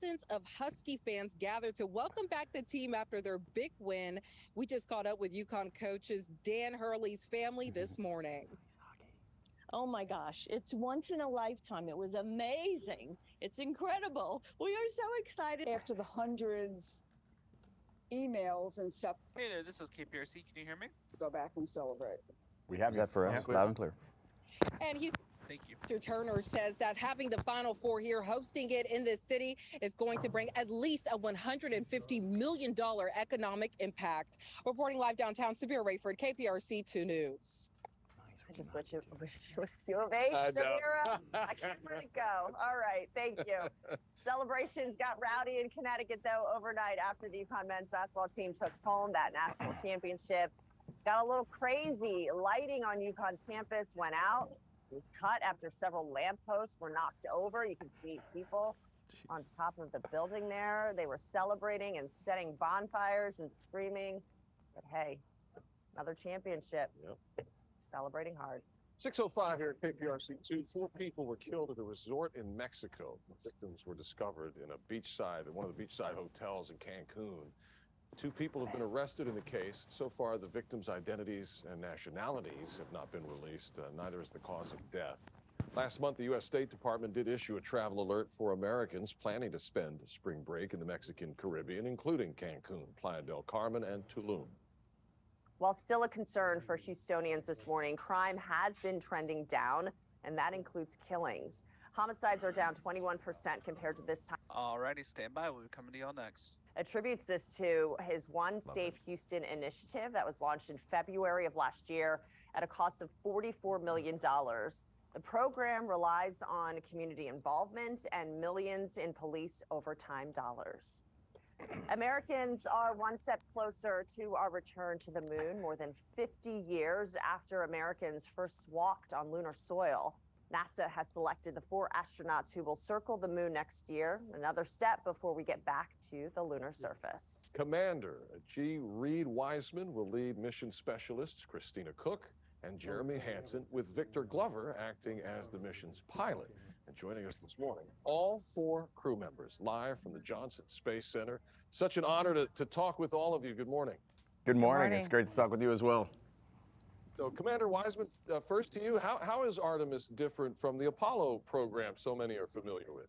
Thousands of Husky fans gathered to welcome back the team after their big win. We just caught up with UConn coaches Dan Hurley's family this morning. Oh my gosh, it's once in a lifetime. It was amazing. It's incredible. We are so excited. After the hundreds emails and stuff. Hey there, this is KPRC. Can you hear me? Go back and celebrate. We have that for us, loud and clear. And Thank you. Mr. Turner says that having the Final Four here, hosting it in this city, is going to bring at least a $150 million economic impact. Reporting live downtown, Samira Rayford, KPRC 2 News. I just wish it was U of H, Samira. I can't let it go. All right, thank you. Celebrations got rowdy in Connecticut, though, overnight after the UConn men's basketball team took home that national championship. Got a little crazy. Lighting on UConn's campus went out. It was cut after several lampposts were knocked over. You can see people on top of the building there. They were celebrating and setting bonfires and screaming. But hey, another championship. Yep. Celebrating hard. 6:05 here at KPRC2. 4 people were killed at a resort in Mexico. The victims were discovered in one of the beachside hotels in Cancun. 2 people have been arrested in the case. So far, the victims' identities and nationalities have not been released. Neither is the cause of death. Last month, the U.S. State Department did issue a travel alert for Americans planning to spend spring break in the Mexican Caribbean, including Cancun, Playa del Carmen, and Tulum. While still a concern for Houstonians this morning, crime has been trending down, and that includes killings. Homicides are down 21% compared to this time. Alrighty, stand by. We'll be coming to y'all next. Attributes this to his One Safe Houston initiative that was launched in February of last year at a cost of $44 million. The program relies on community involvement and millions in police overtime dollars. Americans are one step closer to our return to the moon more than 50 years after Americans first walked on lunar soil. NASA has selected the 4 astronauts who will circle the moon next year, another step before we get back to the lunar surface. Commander Reid Wiseman will lead mission specialists Christina Koch and Jeremy Hansen, with Victor Glover acting as the mission's pilot. And joining us this morning, all 4 crew members live from the Johnson Space Center. Such an honor to talk with all of you. Good morning. Good morning. It's great to talk with you as well. So, Commander Wiseman, first to you, how is Artemis different from the Apollo program so many are familiar with?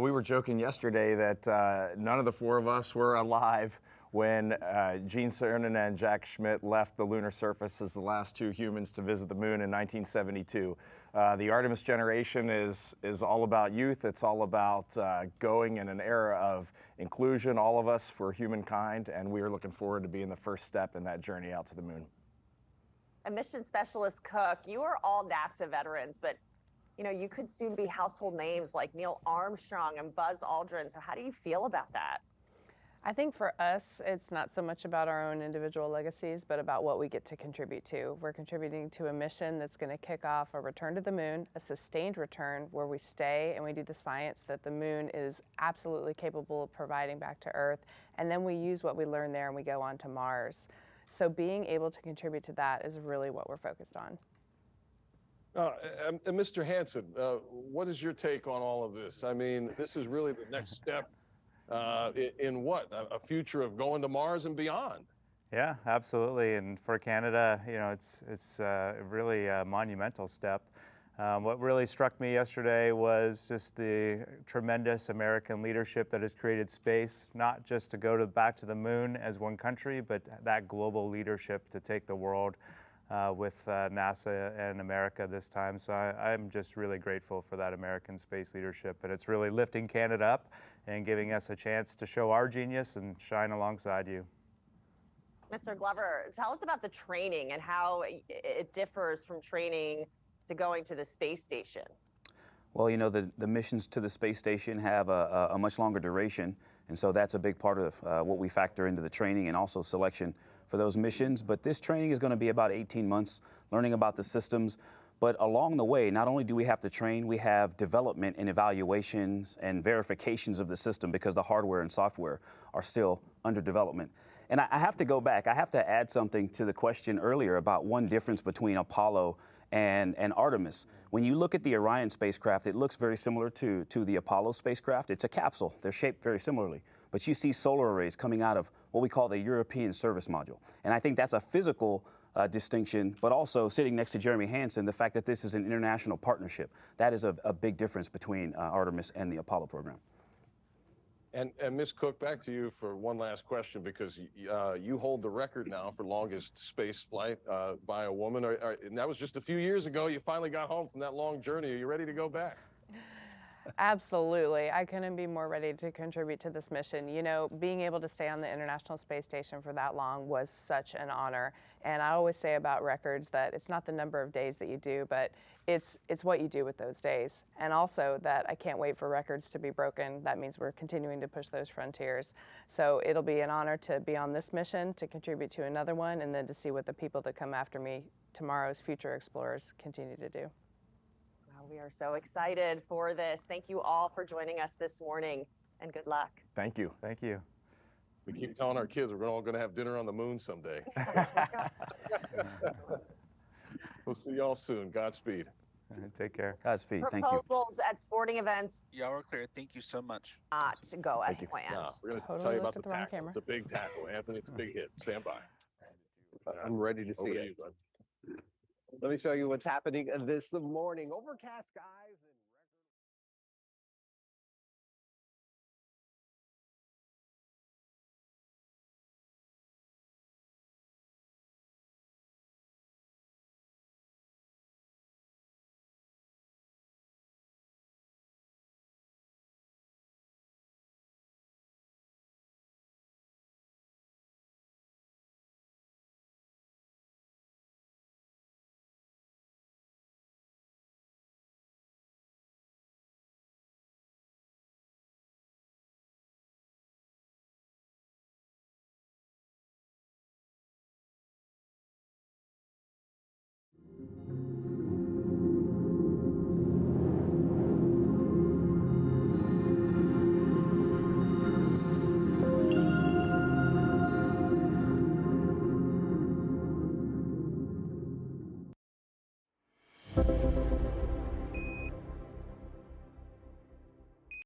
We were joking yesterday that none of the 4 of us were alive when Gene Cernan and Jack Schmitt left the lunar surface as the last 2 humans to visit the moon in 1972. The Artemis generation is all about youth. It's all about going in an era of inclusion, all of us for humankind, and we are looking forward to being the first step in that journey out to the moon. And Mission Specialist Cook, you are all NASA veterans, but you could soon be household names like Neil Armstrong and Buzz Aldrin. So how do you feel about that? I think for us, it's not so much about our own individual legacies, but about what we get to contribute to. We're contributing to a mission that's going to kick off a return to the moon, a sustained return where we stay and we do the science that the moon is absolutely capable of providing back to Earth. And then we use what we learn there and we go on to Mars. So being able to contribute to that is really what we're focused on. And Mr. Hansen, what is your take on all of this? I mean, this is really the next step in what? A future of going to Mars and beyond. Yeah, absolutely. And for Canada, it's really a monumental step. What really struck me yesterday was just the tremendous American leadership that has created space, not just to go back to the moon as one country, but that global leadership to take the world with NASA and America this time. So I'm just really grateful for that American space leadership, and it's really lifting Canada up and giving us a chance to show our genius and shine alongside you. Mr. Glover, tell us about the training and how it differs from training to going to the space station. Well, the missions to the space station have a much longer duration, and so that's a big part of what we factor into the training and also selection for those missions. But this training is going to be about 18 months, learning about the systems. But along the way, not only do we have to train, we have development and evaluations and verifications of the system because the hardware and software are still under development. And I have to go back. I have to add something to the question earlier about one difference between Apollo and Artemis. When you look at the Orion spacecraft, it looks very similar to the Apollo spacecraft. It's a capsule. They're shaped very similarly. But you see solar arrays coming out of what we call the European Service Module. And I think that's a physical distinction, but also sitting next to Jeremy Hansen, the fact that this is an international partnership. That is a big difference between Artemis and the Apollo program. And Ms. Cook, back to you for one last question, because you hold the record now for longest space flight by a woman. And that was just a few years ago. You finally got home from that long journey. Are you ready to go back? Absolutely. I couldn't be more ready to contribute to this mission. You know, being able to stay on the International Space Station for that long was such an honor. And I always say about records that it's not the number of days that you do, but it's what you do with those days. And also that I can't wait for records to be broken. That means we're continuing to push those frontiers. So it'll be an honor to be on this mission, to contribute to another one, and then to see what the people that come after me, tomorrow's future explorers, continue to do. We are so excited for this. Thank you all for joining us this morning, and good luck. Thank you. Thank you. We keep telling our kids we're all going to have dinner on the moon someday. We'll see y'all soon. Godspeed. Take care. Godspeed. Thank you. Proposals at sporting events Y'all are clear. Thank you so much. not to go as Thank you. planned. We're going to Totally tell you looked about the at the wrong tackle. camera. It's a big tackle, Anthony. It's a big hit. Stand by. I'm ready to see Over to it. you, bud. Let me show you what's happening this morning. Overcast skies.